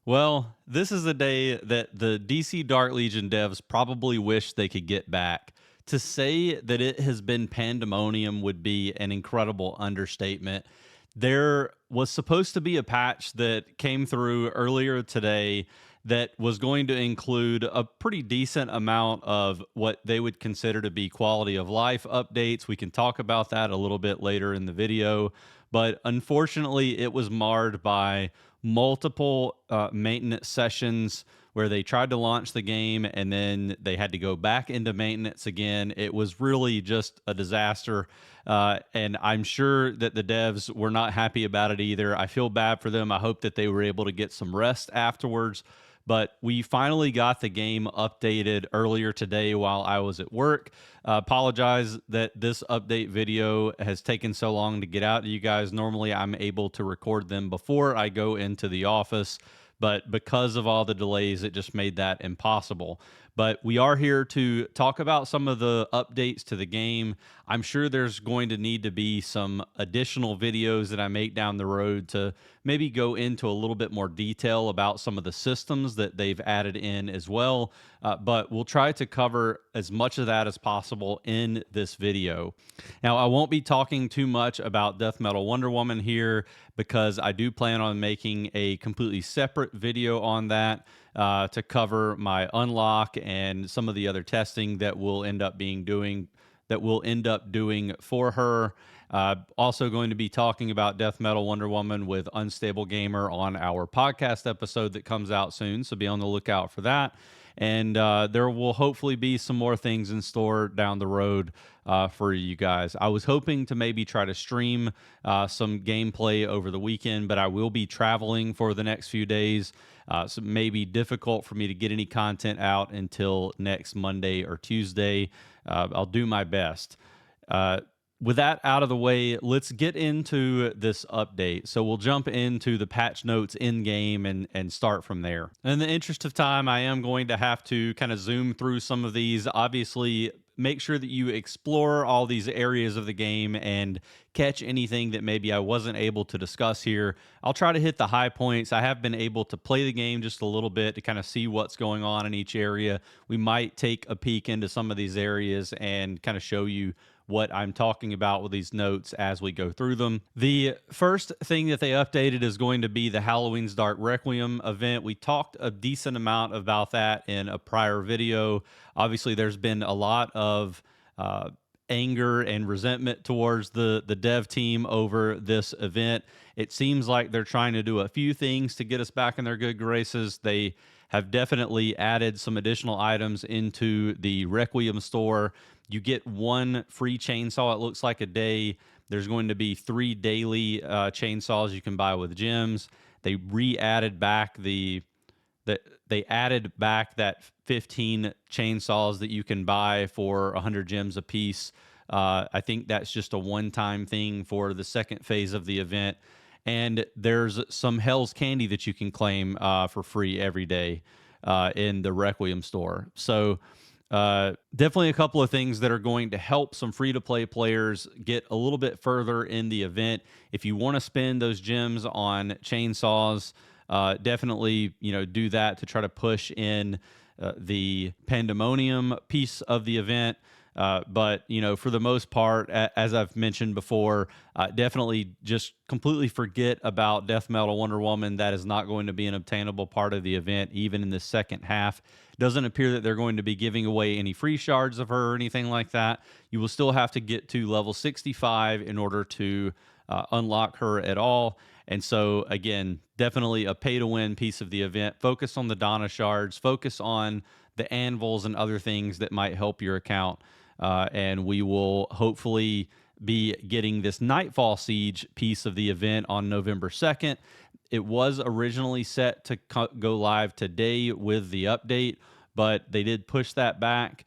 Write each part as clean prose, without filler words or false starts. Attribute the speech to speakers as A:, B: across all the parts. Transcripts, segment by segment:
A: Well, this is a day that the DC Dark Legion devs probably wish they could get back. To say that it has been pandemonium would be an incredible understatement. There was supposed to be a patch that came through earlier today that was going to include a pretty decent amount of what they would consider to be quality of life updates. We can talk about that a little bit later in the video, but unfortunately, it was marred by multiple maintenance sessions where they tried to launch the game and then they had to go back into maintenance again. It was really just a disaster. And I'm sure that the devs were not happy about it either. I feel bad for them. I hope that they were able to get some rest afterwards. But we finally got the game updated earlier today while I was at work. Apologize that this update video has taken so long to get out to you guys. Normally, I'm able to record them before I go into the office, but because of all the delays, it just made that impossible. But we are here to talk about some of the updates to the game. I'm sure there's going to need to be some additional videos that I make down the road to maybe go into a little bit more detail about some of the systems that they've added in as well. But we'll try to cover as much of that as possible in this video. Now, I won't be talking too much about Death Metal Wonder Woman here because I do plan on making a completely separate video on that to cover my unlock and some of the other testing that we'll end up doing for her. Also going to be talking about Death Metal Wonder Woman with Unstable Gamer on our podcast episode that comes out soon, so be on the lookout for that. And there will hopefully be some more things in store down the road for you guys. I was hoping to maybe try to stream some gameplay over the weekend, but I will be traveling for the next few days. So it may be difficult for me to get any content out until next Monday or Tuesday. I'll do my best. With that out of the way, let's get into this update. So we'll jump into the patch notes in game and start from there. In the interest of time, I am going to have to kind of zoom through some of these. Obviously, make sure that you explore all these areas of the game and catch anything that maybe I wasn't able to discuss here. I'll try to hit the high points. I have been able to play the game just a little bit to kind of see what's going on in each area. We might take a peek into some of these areas and kind of show you what I'm talking about with these notes as we go through them. The first thing that they updated is going to be the Halloween's Dark Requiem event. We talked a decent amount about that in a prior video. Obviously, there's been a lot of anger and resentment towards the dev team over this event. It seems like they're trying to do a few things to get us back in their good graces. They have definitely added some additional items into the Requiem store. You get one free chainsaw, it looks like, a day. There's going to be 3 daily chainsaws you can buy with gems. They re-added back they added back that 15 chainsaws that you can buy for 100 gems a piece. I think that's just a one-time thing for the second phase of the event. And there's some Hell's Candy that you can claim for free every day in the Requiem store. So definitely a couple of things that are going to help some free-to-play players get a little bit further in the event. If you want to spend those gems on chainsaws, definitely do that to try to push in the pandemonium piece of the event. But for the most part, as I've mentioned before, definitely just completely forget about Death Metal Wonder Woman. That is not going to be an obtainable part of the event, even in the second half. Doesn't appear that they're going to be giving away any free shards of her or anything like that. You will still have to get to level 65 in order to unlock her at all. And so, again, definitely a pay-to-win piece of the event. Focus on the Donna shards. Focus on the anvils and other things that might help your account. And we will hopefully be getting this Nightfall Siege piece of the event on November 2nd. It was originally set to go live today with the update, but they did push that back.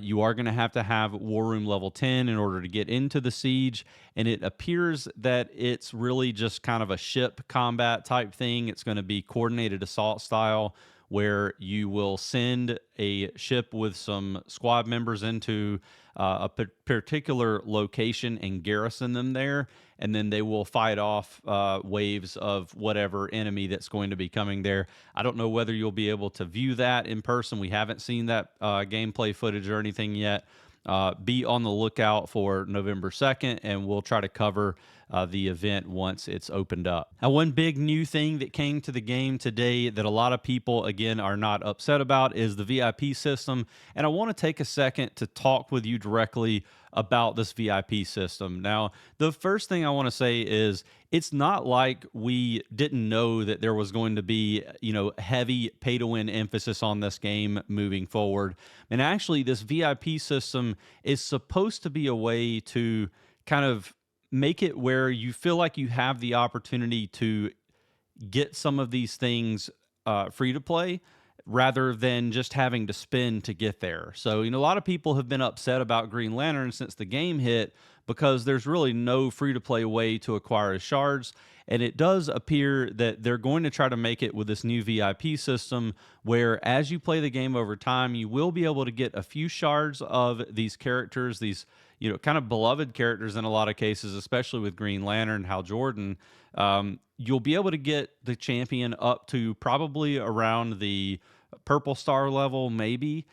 A: You are going to have War Room level 10 in order to get into the siege, and it appears that it's really just kind of a ship combat type thing. It's going to be coordinated assault style where you will send a ship with some squad members into a particular location and garrison them there, and then they will fight off waves of whatever enemy that's going to be coming there. I don't know whether you'll be able to view that in person. We haven't seen that gameplay footage or anything yet. Be on the lookout for November 2nd, and we'll try to cover the event once it's opened up. Now, one big new thing that came to the game today that a lot of people, again, are not upset about is the VIP system. And I want to take a second to talk with you directly about this VIP system. Now, the first thing I want to say is it's not like we didn't know that there was going to be, heavy pay to win emphasis on this game moving forward. And actually, this VIP system is supposed to be a way to kind of make it where you feel like you have the opportunity to get some of these things free to play rather than just having to spend to get there. So, a lot of people have been upset about Green Lantern since the game hit because there's really no free to play way to acquire shards. And it does appear that they're going to try to make it with this new VIP system where as you play the game over time, you will be able to get a few shards of these characters, these kind of beloved characters in a lot of cases, especially with Green Lantern, Hal Jordan. You'll be able to get the champion up to probably around the purple star level, maybe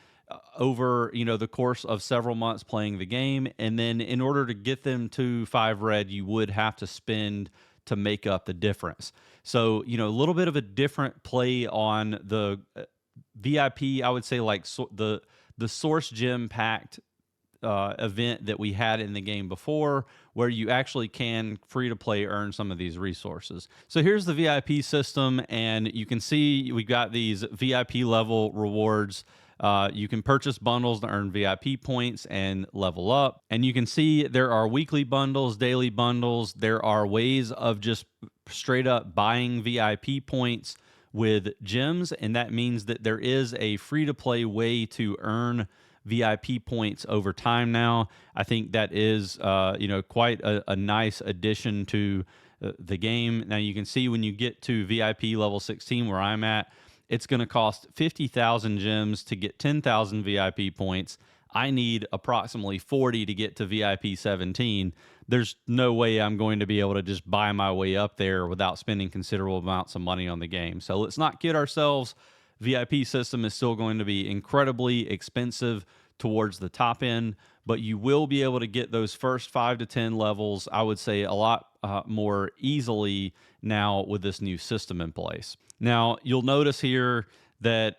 A: over the course of several months playing the game. And then in order to get them to 5 red, you would have to spend to make up the difference. So a little bit of a different play on the VIP. I would say the source gem packed event that we had in the game before, where you actually can free to play earn some of these resources. So here's the VIP system, and you can see we've got these VIP level rewards. You can purchase bundles to earn VIP points and level up. And you can see there are weekly bundles, daily bundles. There are ways of just straight up buying VIP points with gems, and that means that there is a free to play way to earn VIP points over time now. I think that is, quite a nice addition to the game. Now you can see when you get to VIP level 16, where I'm at, it's going to cost 50,000 gems to get 10,000 VIP points. I need approximately 40 to get to VIP 17. There's no way I'm going to be able to just buy my way up there without spending considerable amounts of money on the game. So let's not kid ourselves. VIP system is still going to be incredibly expensive towards the top end, but you will be able to get those first 5 to 10 levels, I would say, a lot more easily now with this new system in place. Now, you'll notice here that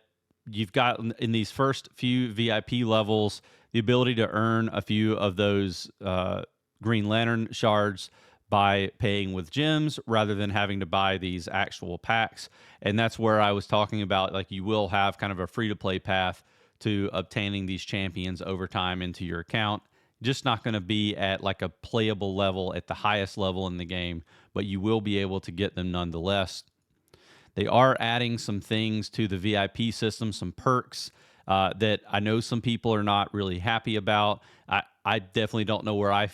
A: you've got in these first few VIP levels the ability to earn a few of those Green Lantern shards by paying with gems rather than having to buy these actual packs. And that's where I was talking about, like, you will have kind of a free-to-play path to obtaining these champions over time into your account. Just not going to be at like a playable level at the highest level in the game, but you will be able to get them nonetheless. They are adding some things to the VIP system, some perks that I know some people are not really happy about. I definitely don't know where I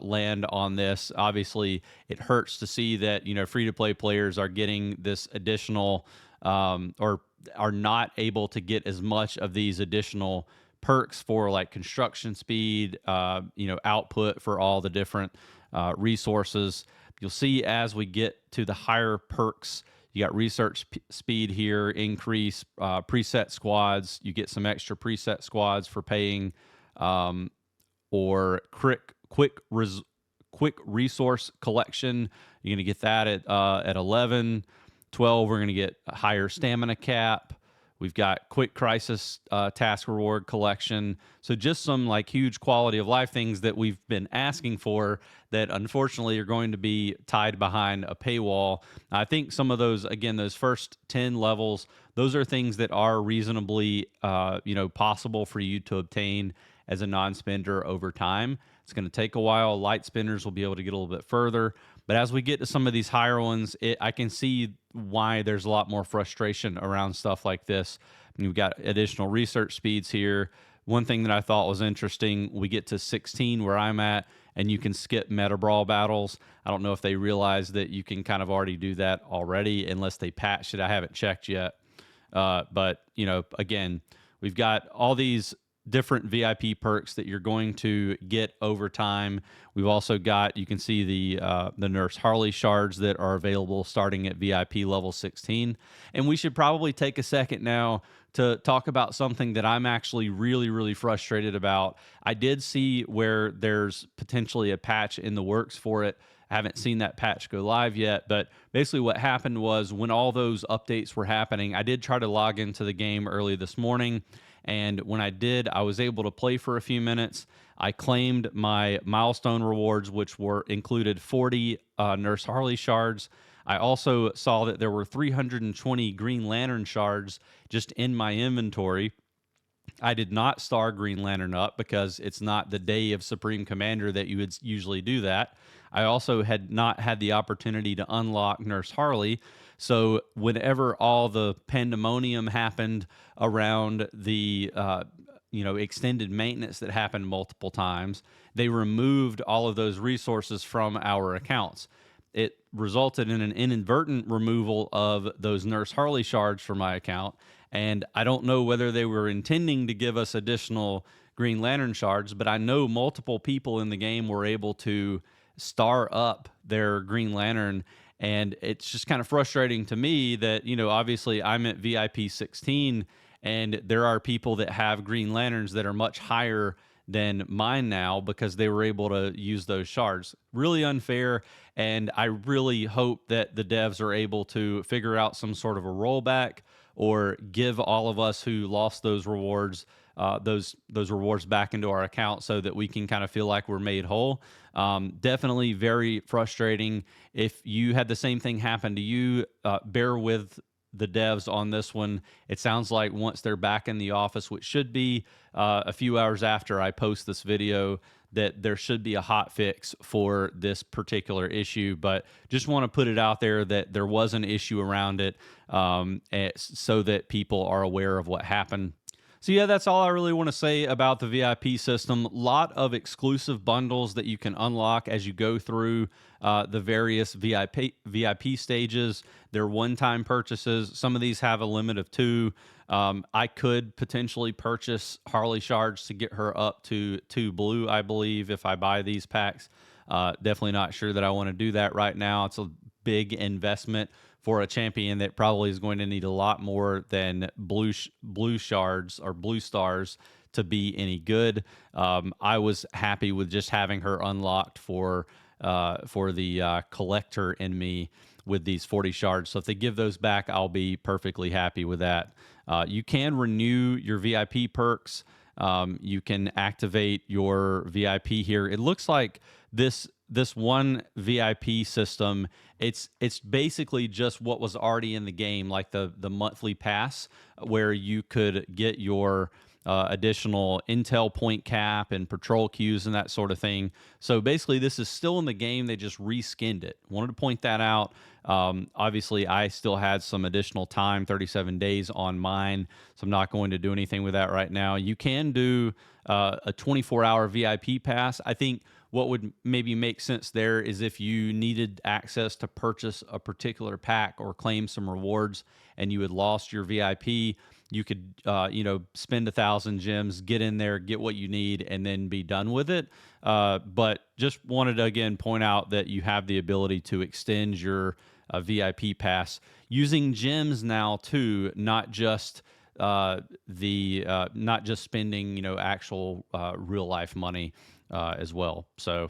A: land on this. Obviously, it hurts to see that free-to-play players are getting this additional or are not able to get as much of these additional perks for like construction speed, output for all the different resources. You'll see as we get to the higher perks, you got research speed here, increase preset squads. You get some extra preset squads for paying, or quick resource collection. You're going to get that at 11. 12, we're going to get a higher stamina cap. We've got quick crisis task reward collection. So just some like huge quality of life things that we've been asking for that unfortunately are going to be tied behind a paywall. I think some of those, again, those first 10 levels, those are things that are reasonably, possible for you to obtain as a non-spender over time. It's going to take a while. Light spenders will be able to get a little bit further. But as we get to some of these higher ones, I can see why there's a lot more frustration around stuff like this. We've got additional research speeds here. One thing that I thought was interesting, we get to 16 where I'm at, and you can skip meta brawl battles. I don't know if they realize that you can kind of already do that already, unless they patched it. I haven't checked yet. But, again, we've got all these different VIP perks that you're going to get over time. We've also got, you can see the Nurse Harley shards that are available starting at VIP level 16. And we should probably take a second now to talk about something that I'm actually really, really frustrated about. I did see where there's potentially a patch in the works for it. I haven't seen that patch go live yet, but basically what happened was when all those updates were happening, I did try to log into the game early this morning. And when I did, I was able to play for a few minutes. I claimed my milestone rewards, which were included 40 Nurse Harley shards. I also saw that there were 320 Green Lantern shards just in my inventory. I did not star Green Lantern up because it's not the day of Supreme Commander that you would usually do that. I also had not had the opportunity to unlock Nurse Harley. So whenever all the pandemonium happened around the extended maintenance that happened multiple times, they removed all of those resources from our accounts. It resulted in an inadvertent removal of those Nurse Harley shards from my account. And I don't know whether they were intending to give us additional Green Lantern shards, but I know multiple people in the game were able to star up their Green Lantern. And it's just kind of frustrating to me that, obviously I'm at VIP 16 and there are people that have Green Lanterns that are much higher than mine now because they were able to use those shards. Really unfair. And I really hope that the devs are able to figure out some sort of a rollback or give all of us who lost those rewards those rewards back into our account so that we can kind of feel like we're made whole. Definitely very frustrating. If you had the same thing happen to you, bear with the devs on this one. It sounds like once they're back in the office, which should be a few hours after I post this video, that there should be a hot fix for this particular issue. But just want to put it out there that there was an issue around it, so that people are aware of what happened. So yeah, that's all I really want to say about the VIP system. A lot of exclusive bundles that you can unlock as you go through the various VIP stages. They're one-time purchases. Some of these have a limit of 2. I could potentially purchase Harley shards to get her up to 2 blue, I believe, if I buy these packs. Definitely not sure that I want to do that right now. It's a big investment for a champion that probably is going to need a lot more than blue shards or blue stars to be any good. I was happy with just having her unlocked for the collector in me with these 40 shards. So if they give those back, I'll be perfectly happy with that. You can renew your VIP perks. You can activate your VIP here. It looks like this one VIP system, it's basically just what was already in the game, like the monthly pass, where you could get your additional intel point cap and patrol queues and that sort of thing. So basically, this is still in the game. They just reskinned it. Wanted to point that out. Obviously, I still had some additional time, 37 days on mine, so I'm not going to do anything with that right now. You can do a 24-hour VIP pass. I think what would maybe make sense there is if you needed access to purchase a particular pack or claim some rewards and you had lost your VIP, you could spend 1,000 gems, get in there, get what you need, and then be done with it. But just wanted to again point out that you have the ability to extend your VIP pass using gems now too, not just not just spending actual real life money as well. So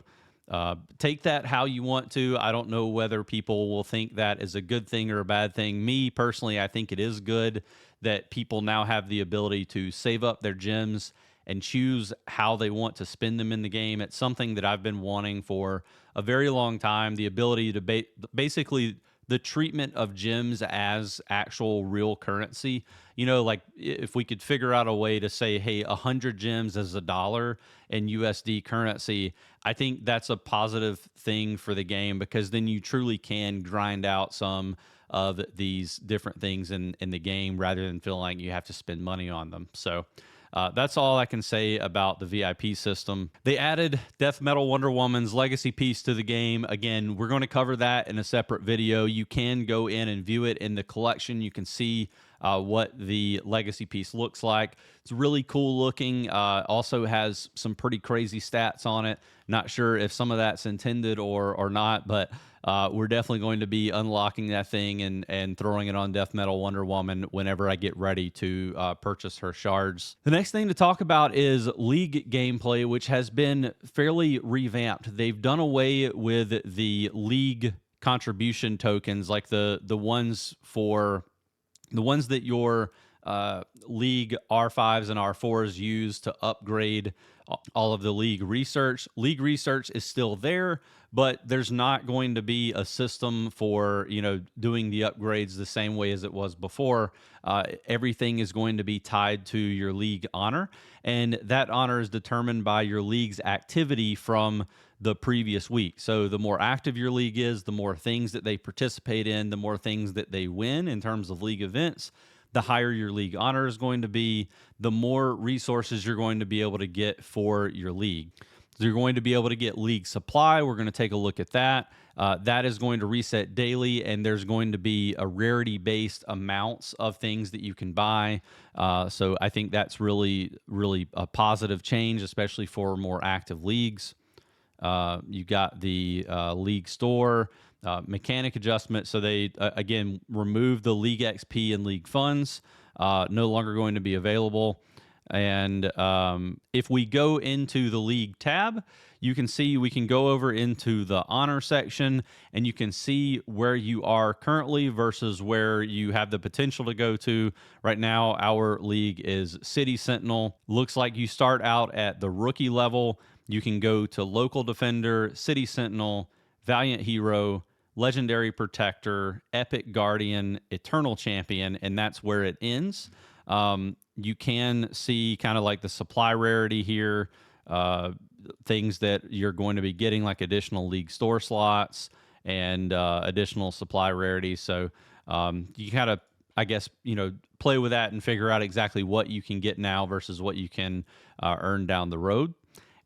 A: take that how you want to. I don't know whether people will think that is a good thing or a bad thing. Me personally, I think it is good that people now have the ability to save up their gems and choose how they want to spend them in the game. It's something that I've been wanting for a very long time. The ability to basically the treatment of gems as actual real currency. Like if we could figure out a way to say, hey, 100 gems is $1 in USD currency, I think that's a positive thing for the game, because then you truly can grind out some of these different things in the game rather than feeling like you have to spend money on them. So that's all I can say about the VIP system. They added Death Metal Wonder Woman's legacy piece to the game. Again, we're going to cover that in a separate video. You can go in and view it in the collection. You can see what the legacy piece looks like. It's really cool looking. Also has some pretty crazy stats on it. Not sure if some of that's intended or not, but we're definitely going to be unlocking that thing and throwing it on Death Metal Wonder Woman whenever I get ready to purchase her shards. The next thing to talk about is League gameplay, which has been fairly revamped. They've done away with the League contribution tokens, like the ones that your League R5s and R4s use to upgrade all of the League research. League research is still there, but there's not going to be a system for doing the upgrades the same way as it was before. Everything is going to be tied to your League honor, and that honor is determined by your League's activity from the previous week. So the more active your League is, the more things that they participate in, the more things that they win in terms of League events, the higher your League honor is going to be, the more resources you're going to be able to get for your League. So you're going to be able to get League supply. We're going to take a look at that. That is going to reset daily, and there's going to be a rarity-based amounts of things that you can buy. So I think that's really, really a positive change, especially for more active leagues. You got the League store. Mechanic adjustment. So they, again, remove the League XP and League funds, no longer going to be available. And if we go into the League tab, you can see we can go over into the honor section, and you can see where you are currently versus where you have the potential to go to. Right now, our League is City Sentinel. Looks like you start out at the rookie level. You can go to Local Defender, City Sentinel, Valiant Hero, Legendary Protector, Epic Guardian, Eternal Champion, and that's where it ends. You can see kind of like the supply rarity here, things that you're going to be getting, like additional League store slots and additional supply rarity. So you kind of, I guess, play with that and figure out exactly what you can get now versus what you can earn down the road.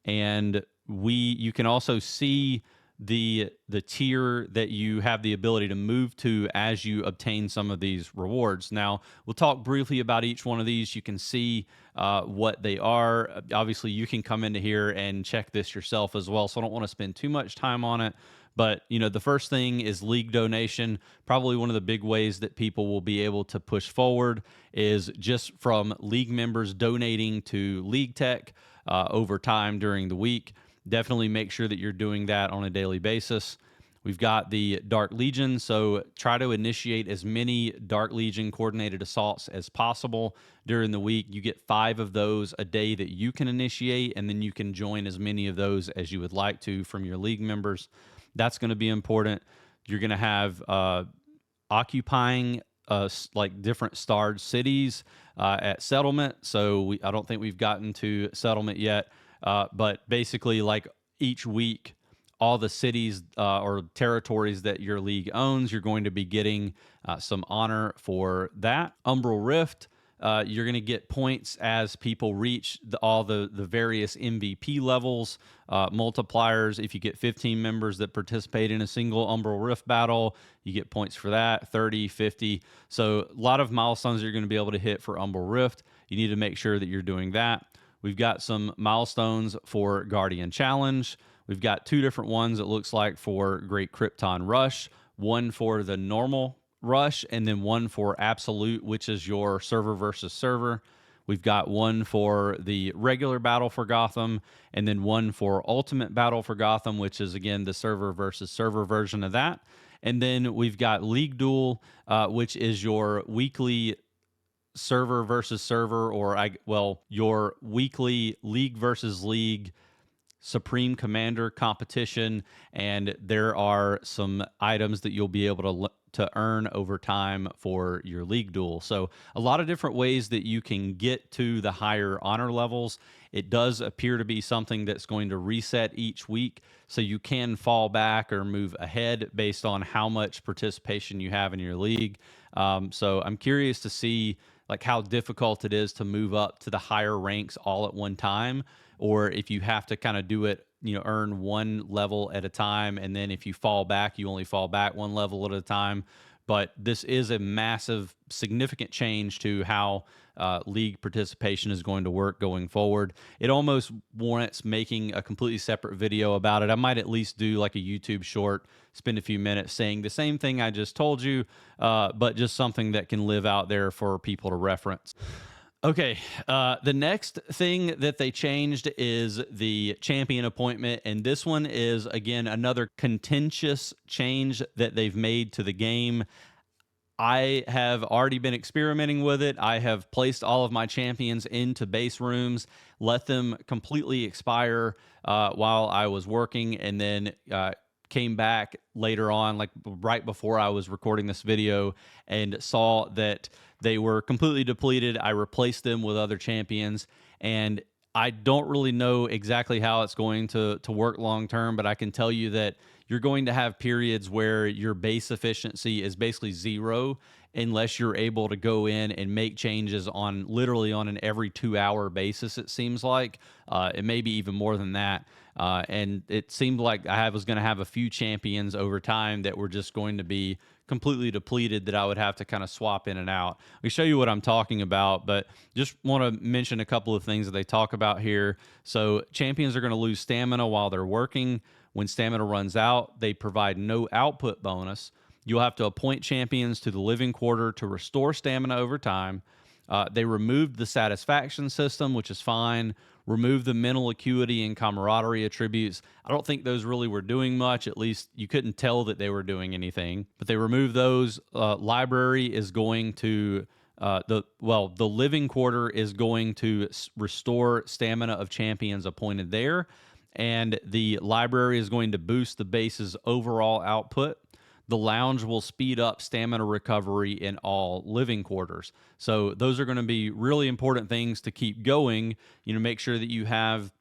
A: And you can also see the tier that you have the ability to move to as you obtain some of these rewards. Now, we'll talk briefly about each one of these. You can see what they are. Obviously, you can come into here and check this yourself as well, so I don't want to spend too much time on it. But, the first thing is League donation. Probably one of the big ways that people will be able to push forward is just from League members donating to League Tech over time during the week. Definitely make sure that you're doing that on a daily basis. We've got the Dark Legion, so try to initiate as many Dark Legion coordinated assaults as possible during the week. You get 5 of those a day that you can initiate, and then you can join as many of those as you would like to from your League members. That's going to be important. You're going to have occupying like different starred cities at settlement. So I don't think we've gotten to settlement yet. But basically, like each week, all the cities or territories that your League owns, you're going to be getting some honor for that. Umbral Rift, you're going to get points as people reach all the various MVP levels, multipliers. If you get 15 members that participate in a single Umbral Rift battle, you get points for that, 30, 50. So a lot of milestones you're going to be able to hit for Umbral Rift. You need to make sure that you're doing that. We've got some milestones for Guardian Challenge. We've got 2 different ones, it looks like, for Great Krypton Rush. One for the normal rush, and then one for Absolute, which is your server versus server. We've got one for the regular Battle for Gotham, and then one for Ultimate Battle for Gotham, which is, again, the server versus server version of that. And then we've got League Duel, which is your weekly server versus server, your weekly League versus League Supreme Commander competition, and there are some items that you'll be able to earn over time for your League Duel. So a lot of different ways that you can get to the higher honor levels. It does appear to be something that's going to reset each week, so you can fall back or move ahead based on how much participation you have in your League. So I'm curious to see like how difficult it is to move up to the higher ranks all at one time, or if you have to kind of do it, earn one level at a time, and then if you fall back, you only fall back one level at a time. but this is a massive, significant change to how league participation is going to work going forward. It almost warrants making a completely separate video about it. I might at least do like a YouTube short, spend a few minutes saying the same thing I just told you, but just something that can live out there for people to reference. Okay, the next thing that they changed is the champion appointment, and this one is again another contentious change that they've made to the game. I have already been experimenting with it. I have placed all of my champions into base rooms, let them completely expire while I was working, and then came back later on, like right before I was recording this video, and saw that they were completely depleted. I replaced them with other champions, and I don't really know exactly how it's going to work long term, but I can tell you that you're going to have periods where your base efficiency is basically zero unless you're able to go in and make changes on literally on an every 2 hour basis. It seems like it may be even more than that. And it seemed like I was going to have a few champions over time that were just going to be completely depleted that I would have to kind of swap in and out. We show you what I'm talking about, but just want to mention a couple of things that they talk about here. So champions are going to lose stamina while they're working. When stamina runs out, they provide no output bonus. You'll have to appoint champions to the living quarter to restore stamina over time. They removed the satisfaction system, which is fine. Removed the mental acuity and camaraderie attributes. I don't think those really were doing much. At least you couldn't tell that they were doing anything. But they removed those. Library is going to the living quarter is going to restore stamina of champions appointed there, and the library is going to boost the base's overall output. The lounge will speed up stamina recovery in all living quarters. So those are going to be really important things to keep going. Make sure that you have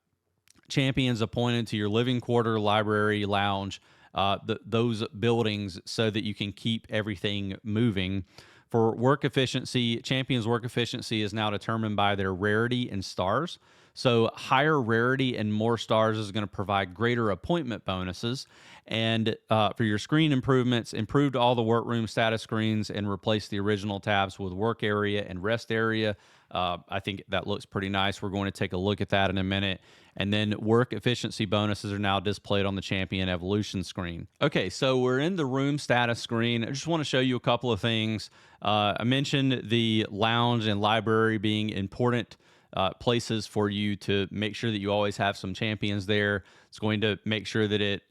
A: champions appointed to your living quarter, library, lounge, those buildings, so that you can keep everything moving. For work efficiency, champions' work efficiency is now determined by their rarity and stars. So higher rarity and more stars is going to provide greater appointment bonuses. And for your screen improvements, improved all the workroom status screens and replaced the original tabs with work area and rest area. I think that looks pretty nice. We're going to take a look at that in a minute. And then work efficiency bonuses are now displayed on the champion evolution screen. Okay, so we're in the room status screen. I just want to show you a couple of things. I mentioned the lounge and library being important places for you to make sure that you always have some champions there. It's going to make sure that it,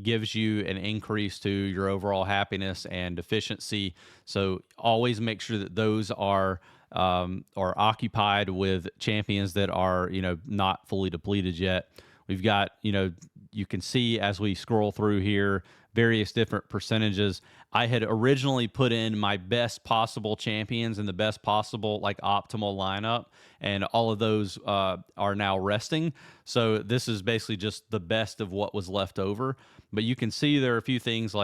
A: gives you an increase to your overall happiness and efficiency. So always make sure that those are occupied with champions that are, not fully depleted yet. We've got, you can see as we scroll through here, various different percentages. I had originally put in my best possible champions and the best possible optimal lineup, and all of those are now resting. So this is basically just the best of what was left over. But you can see there are a few things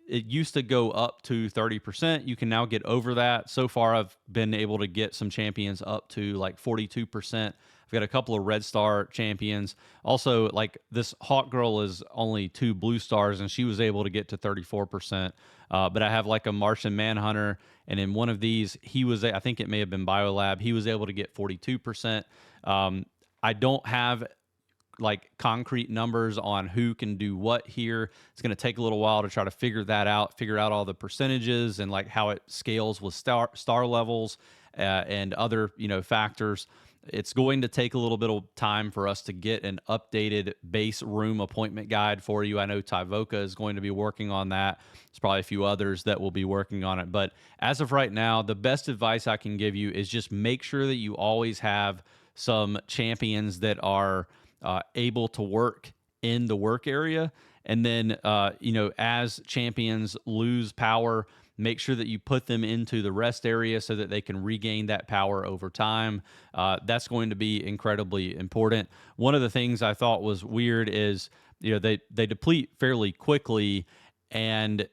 A: it used to go up to 30%. You can now get over that. So far, I've been able to get some champions up to 42%. I've got a couple of red star champions. Also, this Hawk Girl is only 2 blue stars, and she was able to get to 34%. But I have a Martian Manhunter, and in one of these, I think it may have been Biolab, he was able to get 42%. I don't have concrete numbers on who can do what here. It's going to take a little while to try to figure that out, figure out all the percentages and how it scales with star levels and other factors. It's going to take a little bit of time for us to get an updated base room appointment guide for you. I know Tyvoca is going to be working on that. There's probably a few others that will be working on it. But as of right now, the best advice I can give you is just make sure that you always have some champions that are able to work in the work area. And then, as champions lose power, make sure that you put them into the rest area so that they can regain that power over time. That's going to be incredibly important. One of the things I thought was weird is, they deplete fairly quickly, and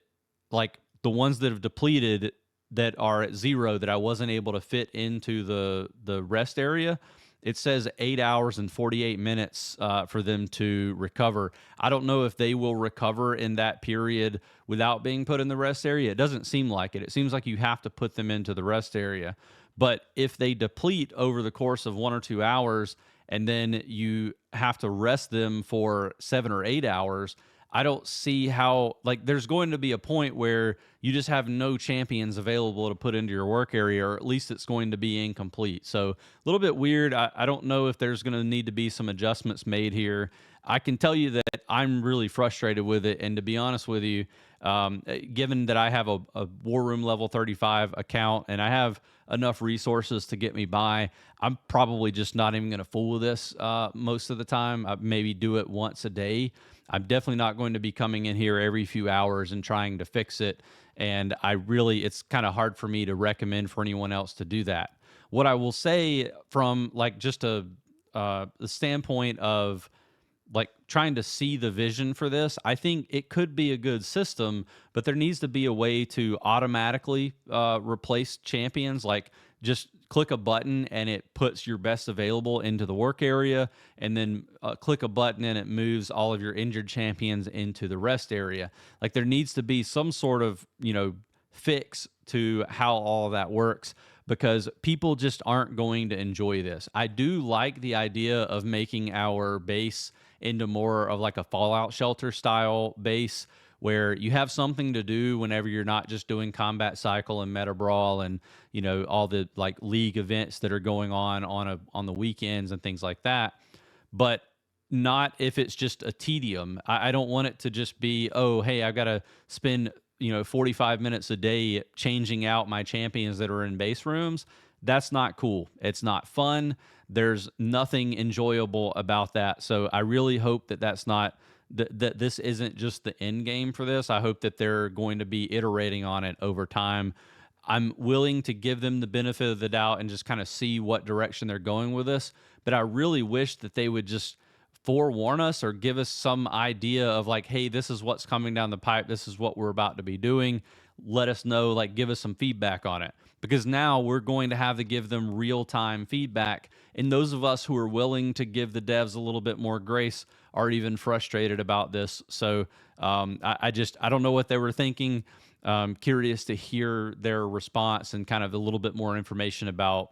A: the ones that have depleted that are at 0 that I wasn't able to fit into the rest area, it says 8 hours and 48 minutes for them to recover. I don't know if they will recover in that period without being put in the rest area. It doesn't seem like it. It seems like you have to put them into the rest area. But if they deplete over the course of 1 or 2 hours and then you have to rest them for 7 or 8 hours, I don't see how, like, there's going to be a point where you just have no champions available to put into your work area, or at least it's going to be incomplete. So a little bit weird. I don't know if there's going to need to be some adjustments made here. I can tell you that I'm really frustrated with it. And to be honest with you, given that I have a War Room level 35 account and I have enough resources to get me by, I'm probably just not even going to fool with this most of the time. I maybe do it once a day. I'm definitely not going to be coming in here every few hours and trying to fix it. And it's kind of hard for me to recommend for anyone else to do that. What I will say from like just the standpoint of like trying to see the vision for this, I think it could be a good system, but there needs to be a way to automatically replace champions. Like just click a button and it puts your best available into the work area, and then click a button and it moves all of your injured champions into the rest area. Like there needs to be some sort of, fix to how all of that works, because people just aren't going to enjoy this. I do like the idea of making our base into more of like a Fallout shelter style base, where you have something to do whenever you're not just doing Combat Cycle and Meta Brawl and all the like league events that are going on the weekends and things like that. But not if it's just a tedium. I don't want it to just be, oh, hey, I've got to spend 45 minutes a day changing out my champions that are in base rooms. That's not cool. It's not fun. There's nothing enjoyable about that. So I really hope that that's not that this isn't just the end game for this. I hope that they're going to be iterating on it over time. I'm willing to give them the benefit of the doubt and just kind of see what direction they're going with this. But I really wish that they would just forewarn us or give us some idea of like, hey, this is what's coming down the pipe. This is what we're about to be doing. Let us know, like give us some feedback on it. Because now we're going to have to give them real-time feedback. And those of us who are willing to give the devs a little bit more grace are even frustrated about this. So I don't know what they were thinking. Curious to hear their response and kind of a little bit more information about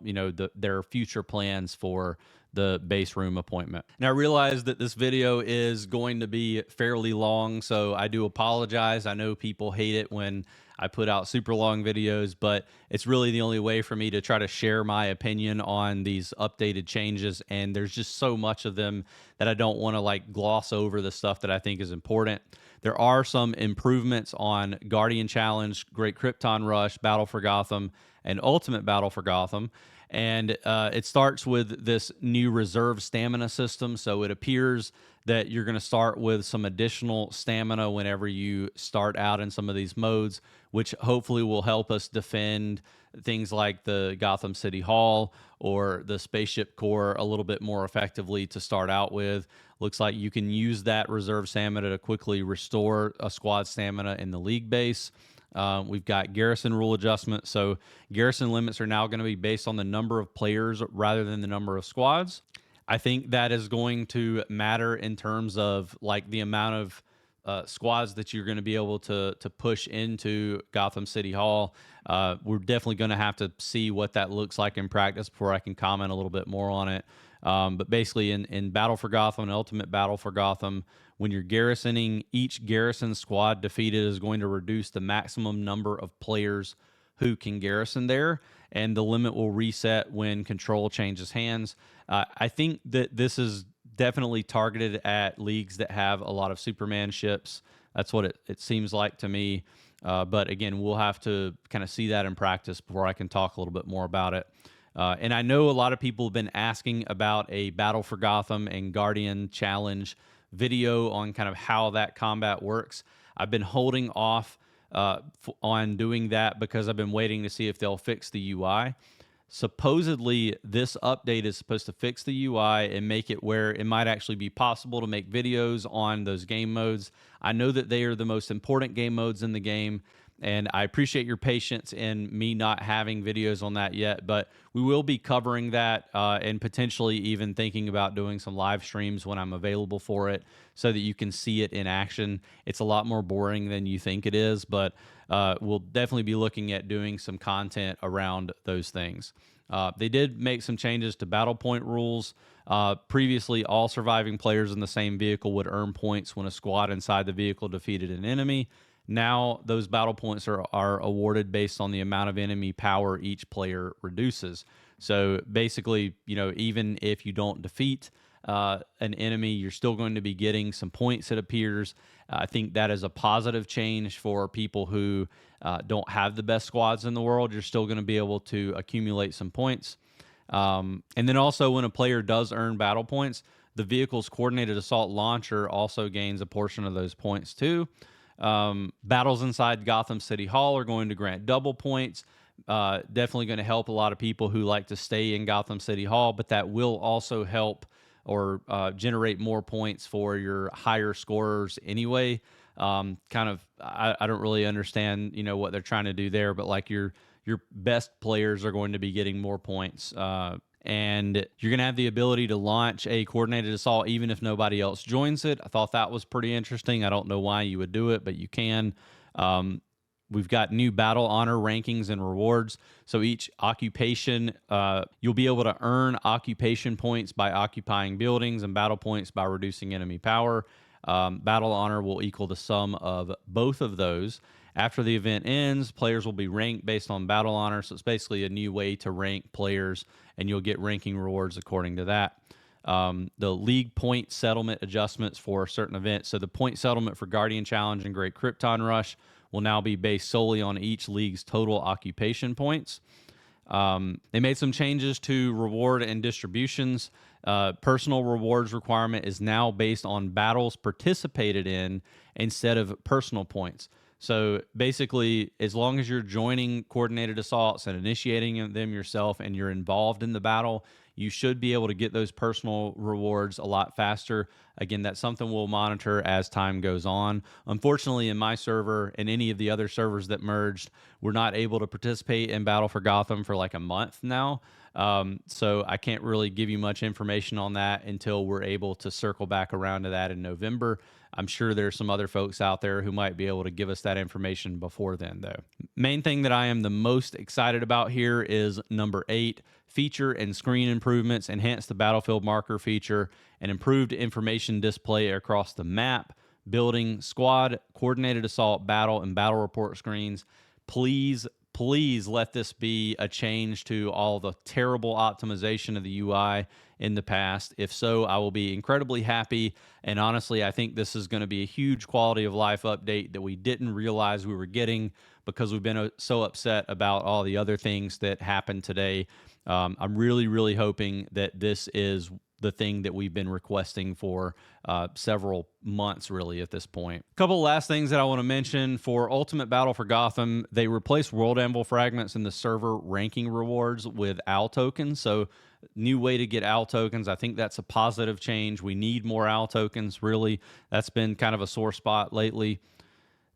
A: their future plans for the base room appointment. Now I realize that this video is going to be fairly long, so I do apologize. I know people hate it when I put out super long videos, but it's really the only way for me to try to share my opinion on these updated changes. And there's just so much of them that I don't want to like gloss over the stuff that I think is important. There are some improvements on Guardian Challenge, Great Krypton Rush, Battle for Gotham, and Ultimate Battle for Gotham. And it starts with this new reserve stamina system. So it appears that you're going to start with some additional stamina whenever you start out in some of these modes, which hopefully will help us defend things like the Gotham City Hall or the Spaceship Core a little bit more effectively to start out with. Looks like you can use that reserve stamina to quickly restore a squad stamina in the league base. We've got garrison rule adjustment. So garrison limits are now going to be based on the number of players rather than the number of squads. I think that is going to matter in terms of like the amount of squads that you're going to be able to push into Gotham City Hall. We're definitely going to have to see what that looks like in practice before I can comment a little bit more on it. But basically in Battle for Gotham and Ultimate Battle for Gotham, when you're garrisoning, each garrison squad defeated is going to reduce the maximum number of players who can garrison there, and the limit will reset when control changes hands. I think that this is definitely targeted at leagues that have a lot of Superman ships. That's what it seems like to me. But again, we'll have to kind of see that in practice before I can talk a little bit more about it. And I know a lot of people have been asking about a Battle for Gotham and Guardian Challenge video on kind of how that combat works. I've been holding off on doing that because I've been waiting to see if they'll fix the UI. Supposedly, this update is supposed to fix the UI and make it where it might actually be possible to make videos on those game modes. I know that they are the most important game modes in the game, And I appreciate your patience in me not having videos on that yet, but we will be covering that and potentially even thinking about doing some live streams when I'm available for it so that you can see it in action. It's a lot more boring than you think it is, but we'll definitely be looking at doing some content around those things. They did make some changes to battle point rules. Previously, all surviving players in the same vehicle would earn points when a squad inside the vehicle defeated an enemy. Now, those battle points are awarded based on the amount of enemy power each player reduces. So basically, even if you don't defeat an enemy, you're still going to be getting some points, it appears. I think that is a positive change for people who don't have the best squads in the world. You're still going to be able to accumulate some points. And then also, when a player does earn battle points, the vehicle's coordinated assault launcher also gains a portion of those points too. Battles inside Gotham City Hall are going to grant double points. Definitely going to help a lot of people who like to stay in Gotham City Hall, but that will also help or generate more points for your higher scorers anyway. I don't really understand, what they're trying to do there, but like your best players are going to be getting more points. And you're going to have the ability to launch a coordinated assault even if nobody else joins it. I thought that was pretty interesting. I don't know why you would do it, but you can. We've got new battle honor rankings and rewards. So each occupation, you'll be able to earn occupation points by occupying buildings and battle points by reducing enemy power. Battle honor will equal the sum of both of those. After the event ends, players will be ranked based on battle honor. So it's basically a new way to rank players, and you'll get ranking rewards according to that. The league point settlement adjustments for certain events. So the point settlement for Guardian Challenge and Great Krypton Rush will now be based solely on each league's total occupation points. They made some changes to reward and distributions. Personal rewards requirement is now based on battles participated in instead of personal points. So basically, as long as you're joining coordinated assaults and initiating them yourself and you're involved in the battle, you should be able to get those personal rewards a lot faster. Again, that's something we'll monitor as time goes on. Unfortunately, in my server and any of the other servers that merged, we're not able to participate in Battle for Gotham for like a month now. So I can't really give you much information on that until we're able to circle back around to that in November. I'm sure there's some other folks out there who might be able to give us that information before then, though. Main thing that I am the most excited about here is number 8, feature and screen improvements, enhance the battlefield marker feature, and improved information display across the map, building, squad, coordinated assault, battle, and battle report screens. Please let this be a change to all the terrible optimization of the UI in the past. If so, I will be incredibly happy. And honestly, I think this is going to be a huge quality of life update that we didn't realize we were getting because we've been so upset about all the other things that happened today. I'm really, really hoping that this is the thing that we've been requesting for several months, really, at this point. A couple last things that I want to mention. For Ultimate Battle for Gotham, they replaced World Anvil fragments in the server ranking rewards with OWL tokens. So new way to get OWL tokens. I think that's a positive change. We need more OWL tokens, really. That's been kind of a sore spot lately.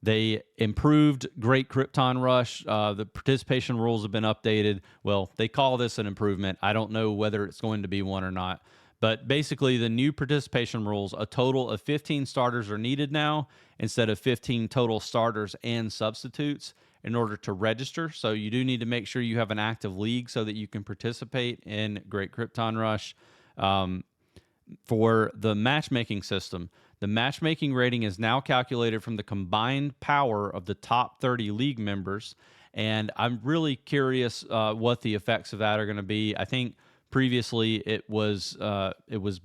A: They improved Great Krypton Rush. The participation rules have been updated. Well, they call this an improvement. I don't know whether it's going to be one or not. But basically, the new participation rules, a total of 15 starters are needed now instead of 15 total starters and substitutes in order to register. So you do need to make sure you have an active league so that you can participate in Great Krypton Rush. For the matchmaking system, the matchmaking rating is now calculated from the combined power of the top 30 league members. And I'm really curious what the effects of that are going to be. I think previously it was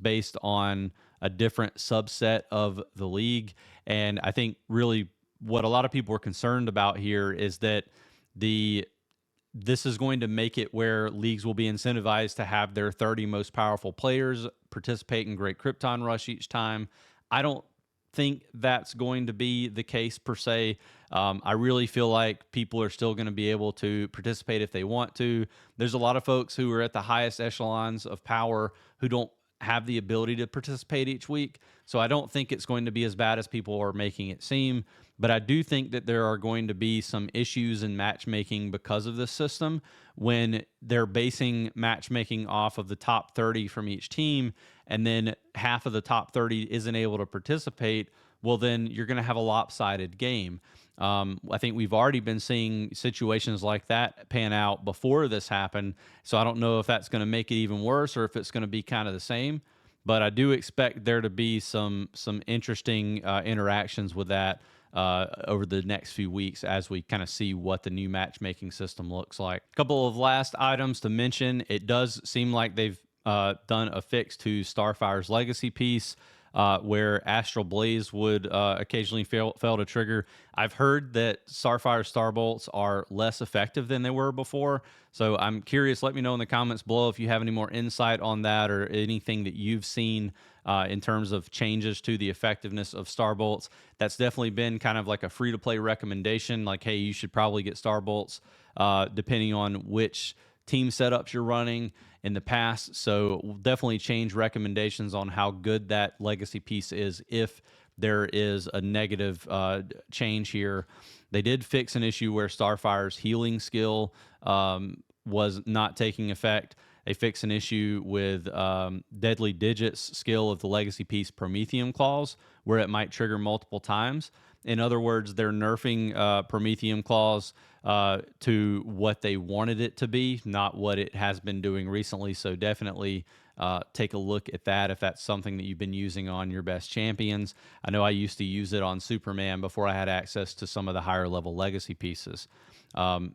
A: based on a different subset of the league. And I think really what a lot of people are concerned about here is that this is going to make it where leagues will be incentivized to have their 30 most powerful players participate in Great Krypton Rush each time. I don't think that's going to be the case per se. I really feel like people are still going to be able to participate if they want to. There's a lot of folks who are at the highest echelons of power who don't have the ability to participate each week. So I don't think it's going to be as bad as people are making it seem. But I do think that there are going to be some issues in matchmaking because of this system when they're basing matchmaking off of the top 30 from each team, and then half of the top 30 isn't able to participate. Well, then you're going to have a lopsided game. I think we've already been seeing situations like that pan out before this happened. So I don't know if that's going to make it even worse or if it's going to be kind of the same. But I do expect there to be some interesting interactions with that over the next few weeks as we kind of see what the new matchmaking system looks like. A couple of last items to mention. It does seem like they've done a fix to Starfire's legacy piece. Where Astral Blaze would occasionally fail to trigger. I've heard that Starfire Starbolts are less effective than they were before. So I'm curious. Let me know in the comments below if you have any more insight on that or anything that you've seen in terms of changes to the effectiveness of Starbolts. That's definitely been kind of like a free-to-play recommendation. Like, hey, you should probably get Starbolts depending on which team setups you're running in the past. So we'll definitely change recommendations on how good that legacy piece is if there is a negative change here. They did fix an issue where Starfire's healing skill was not taking effect. They fixed an issue with Deadly Digits skill of the legacy piece Prometheum Claws, where it might trigger multiple times. In other words, they're nerfing Prometheum Claws to what they wanted it to be, not what it has been doing recently. So definitely take a look at that if that's something that you've been using on your best champions. I know I used to use it on Superman before I had access to some of the higher level legacy pieces.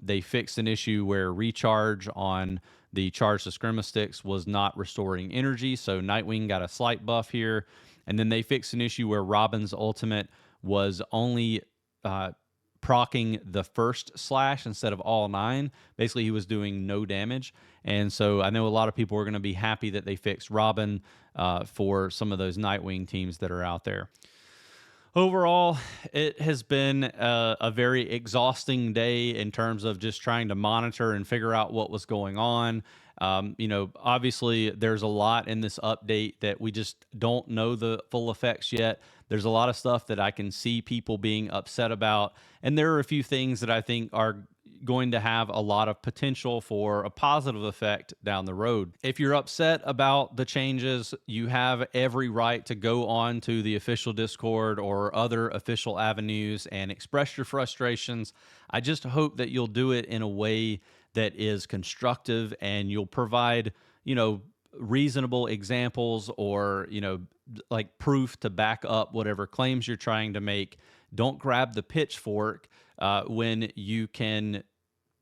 A: They fixed an issue where recharge on the Charge to Scrima sticks was not restoring energy, so Nightwing got a slight buff here. And then they fixed an issue where Robin's ultimate was only proccing the first slash instead of all 9. Basically, he was doing no damage. And so I know a lot of people are going to be happy that they fixed Robin for some of those Nightwing teams that are out there. Overall, it has been a very exhausting day in terms of just trying to monitor and figure out what was going on. Obviously, there's a lot in this update that we just don't know the full effects yet. There's a lot of stuff that I can see people being upset about. And there are a few things that I think are going to have a lot of potential for a positive effect down the road. If you're upset about the changes, you have every right to go on to the official Discord or other official avenues and express your frustrations. I just hope that you'll do it in a way that is constructive and you'll provide, reasonable examples or, like proof to back up whatever claims you're trying to make. Don't grab the pitchfork when you can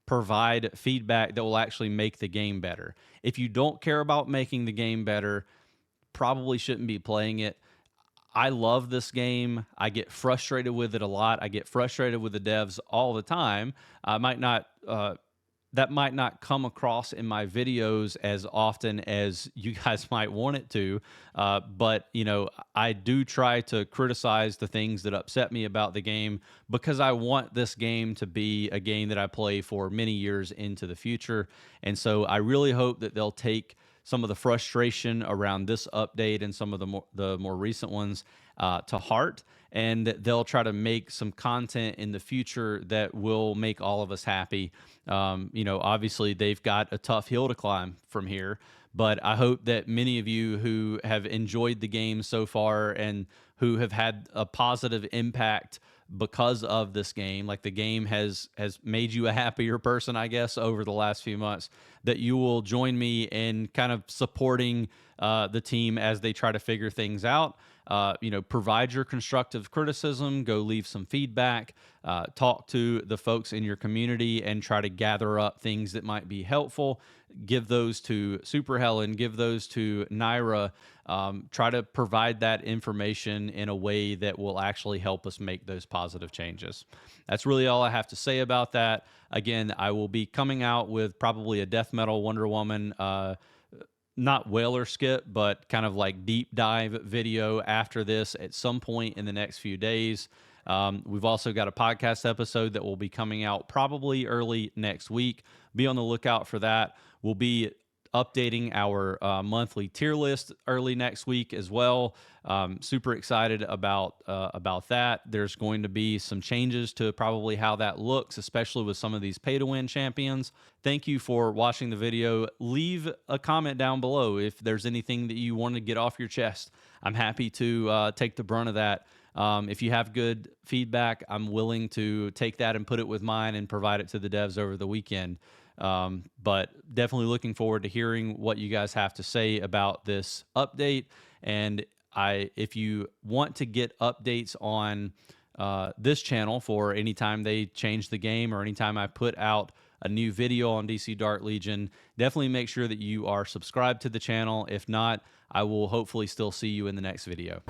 A: provide feedback that will actually make the game better. If you don't care about making the game better, probably shouldn't be playing it. I love this game. I get frustrated with it a lot. I get frustrated with the devs all the time. I might not that might not come across in my videos as often as you guys might want it to. But, I do try to criticize the things that upset me about the game because I want this game to be a game that I play for many years into the future. And so I really hope that they'll take some of the frustration around this update and some of the more recent ones to heart, and they'll try to make some content in the future that will make all of us happy. Obviously they've got a tough hill to climb from here, but I hope that many of you who have enjoyed the game so far and who have had a positive impact because of this game, like the game has made you a happier person, I guess, over the last few months, that you will join me in kind of supporting the team as they try to figure things out. Provide your constructive criticism, go leave some feedback, talk to the folks in your community and try to gather up things that might be helpful. Give those to Super Helen, give those to Naira. Try to provide that information in a way that will actually help us make those positive changes. That's really all I have to say about that. Again, I will be coming out with probably a Death Metal Wonder Woman not whaler skip, but kind of like deep dive video after this at some point in the next few days. We've also got a podcast episode that will be coming out probably early next week. Be on the lookout for that. We'll be updating our monthly tier list early next week as well. Super excited about that. There's going to be some changes to probably how that looks, especially with some of these pay to win champions. Thank you for watching the video. Leave a comment down below if there's anything that you want to get off your chest. I'm happy to take the brunt of that. If you have good feedback, I'm willing to take that and put it with mine and provide it to the devs over the weekend. But definitely looking forward to hearing what you guys have to say about this update. And if you want to get updates on this channel for anytime they change the game or anytime I put out a new video on DC Dark Legion, definitely make sure that you are subscribed to the channel. If not, I will hopefully still see you in the next video.